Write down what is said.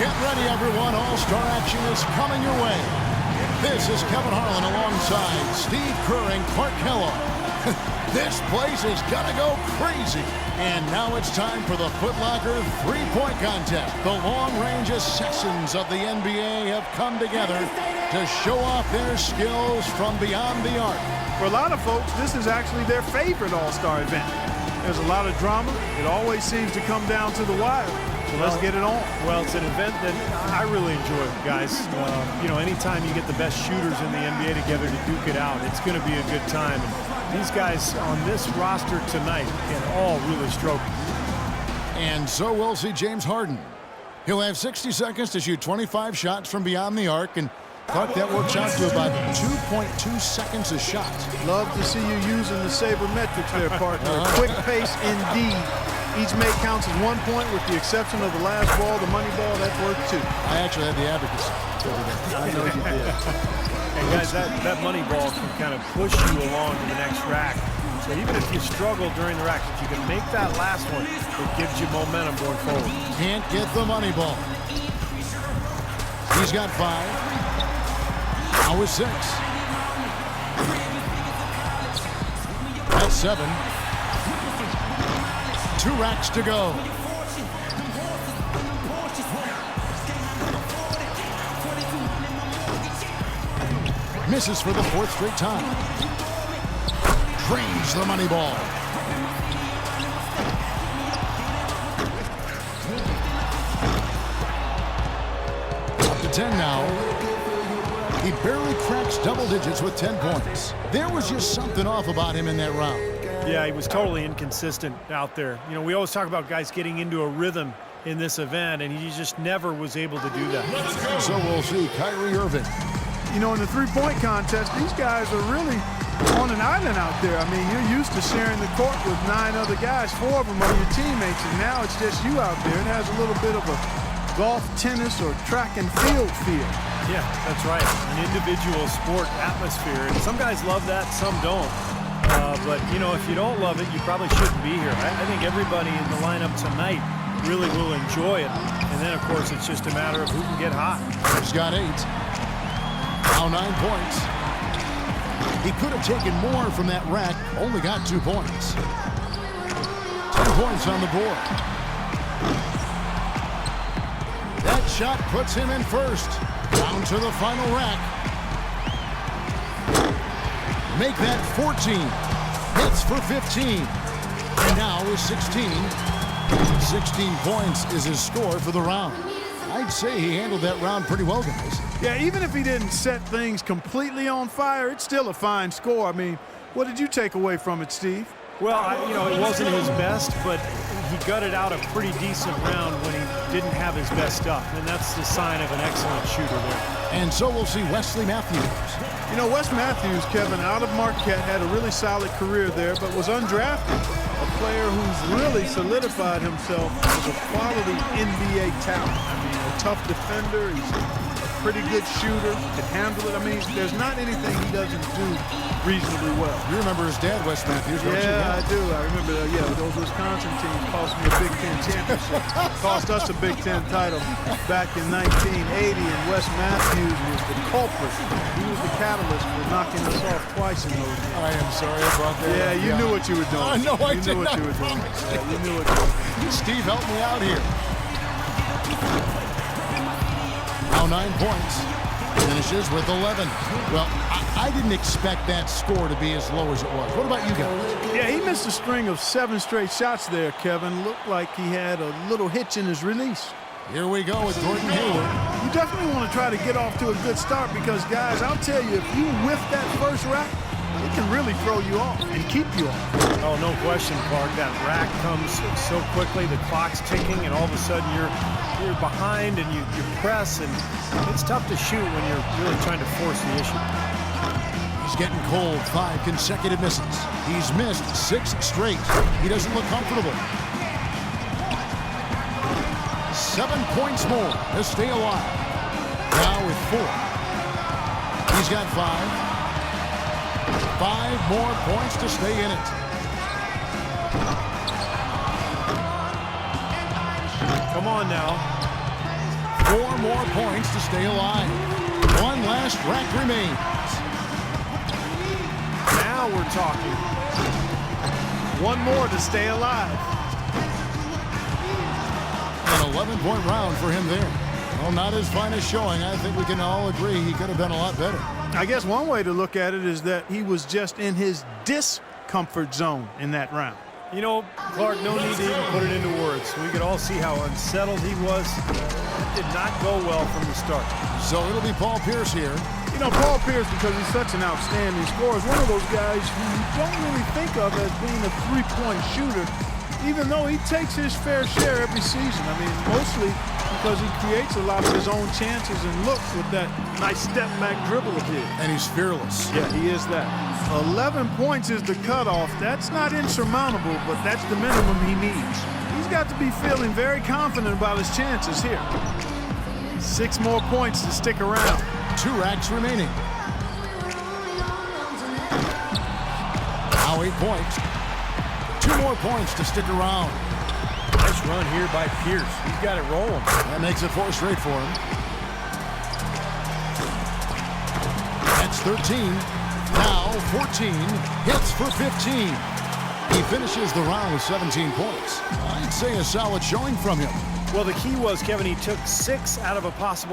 Get ready, everyone. All-Star action is coming your way. This is Kevin Harlan alongside Steve Kerr and Clark Kellogg. This place is gonna go crazy. And now it's time for the Foot Locker three-point contest. The long-range assassins of the NBA have come together to show off their skills from beyond the arc. For a lot of folks, this is actually their favorite All-Star event. There's a lot of drama. It always seems to come down to the wire. So let's get it on. Well, it's an event that I really enjoy, guys. You know, anytime you get the best shooters in the NBA together to duke it out, it's going to be a good time. And these guys on this roster tonight can all really stroke it. And so we'll see James Harden. He'll have 60 seconds to shoot 25 shots from beyond the arc, and Clark, that works out to about 2.2 seconds a shot. Love to see you using the sabermetrics there, partner. A quick pace indeed. Each make counts as 1 point with the exception of the last ball, the money ball, that's worth 2. I actually had the advocacy. I know you did. And guys, that money ball can kind of push you along to the next rack. So even if you struggle during the rack, if you can make that last one, it gives you momentum going forward. Can't get the money ball. He's got 5. Now with 6. That's 7. 2 racks to go. Misses for the 4th straight time. Drains the money ball. Up to 10 now. He barely cracks double digits with 10 points. There was just something off about him in that round. Yeah, he was totally inconsistent out there. You know, we always talk about guys getting into a rhythm in this event, and he just never was able to do that. So we'll see Kyrie Irving. You know, in the three-point contest, these guys are really on an island out there. I mean, you're used to sharing the court with 9 other guys. 4 of them are your teammates, and now it's just you out there. It has a little bit of a golf, tennis, or track and field feel. Yeah, that's right. An individual sport atmosphere. And some guys love that, some don't. But, you know, if you don't love it, you probably shouldn't be here. I think everybody in the lineup tonight really will enjoy it. And then, of course, it's just a matter of who can get hot. He's got 8. Now 9 points. He could have taken more from that rack. Only got 2 points. 10 points on the board. That shot puts him in first. Down to the final rack. Make that 14. Hits for 15. And now is 16. 16 points is his score for the round. I'd say he handled that round pretty well, guys. Yeah, even if he didn't set things completely on fire, it's still a fine score. I mean, what did you take away from it, Steve? Well, you know, it wasn't his best, but he gutted out a pretty decent round when he didn't have his best stuff, and that's the sign of an excellent shooter there. And so we'll see Wesley Matthews. You know, Wes Matthews, Kevin, out of Marquette, had a really solid career there, but was undrafted. A player who's really solidified himself as a quality NBA talent. I mean, a tough defender. He's a pretty good shooter. Can handle it. I mean, there's not anything he doesn't do reasonably well. You remember his dad, Wes Matthews, don't you? Yeah, I do. I remember, those Wisconsin teams cost me a Big Ten championship. Cost us a Big Ten title back in 1980, and Wes Matthews was the culprit. He was the catalyst for knocking us off twice in those games. I am sorry I brought that up. Yeah, you knew what you were doing. No, I you did knew what not. you were doing. Yeah, you knew what you were doing. Steve, help me out here. Now 9 points. Finishes with 11. Well, I didn't expect that score to be as low as it was. What about you guys? Yeah, he missed a string of 7 straight shots there, Kevin. Looked like he had a little hitch in his release. Here we go with Gordon Hayward. You definitely want to try to get off to a good start because, guys, I'll tell you, if you whiff that first rack, it can really throw you off and keep you off. Oh, no question, Clark. That rack comes so quickly, the clock's ticking, and all of a sudden you're behind and you press, and it's tough to shoot when you're really trying to force the issue. He's getting cold. 5 consecutive misses. He's missed 6 straight. He doesn't look comfortable. 7 points more to stay alive. Now with 4. He's got 5. 5 more points to stay in it. Come on now. 4 more points to stay alive. One last rack remains. Now we're talking. One more to stay alive. An 11-point round for him there. Well, not his finest showing. I think we can all agree he could have been a lot better. I guess one way to look at it is that he was just in his discomfort zone in that round. You know, Clark, no need to even put it into words. We could all see how unsettled he was. It did not go well from the start. So it'll be Paul Pierce here. You know, Paul Pierce, because he's such an outstanding scorer, is one of those guys who you don't really think of as being a three-point shooter, even though he takes his fair share every season. I mean, mostly because he creates a lot of his own chances and looks with that nice step-back dribble of his. And he's fearless. Yeah, he is that. 11 points is the cutoff. That's not insurmountable, but that's the minimum he needs. He's got to be feeling very confident about his chances here. 6 more points to stick around. 2 racks remaining. Now 8 points. 2 more points to stick around. Nice run here by Pierce. He's got it rolling. That makes it 4 straight for him. That's 13. Now 14. Hits for 15. He finishes the round with 17 points. I'd say a solid showing from him. Well, the key was, Kevin, he took 6 out of a possible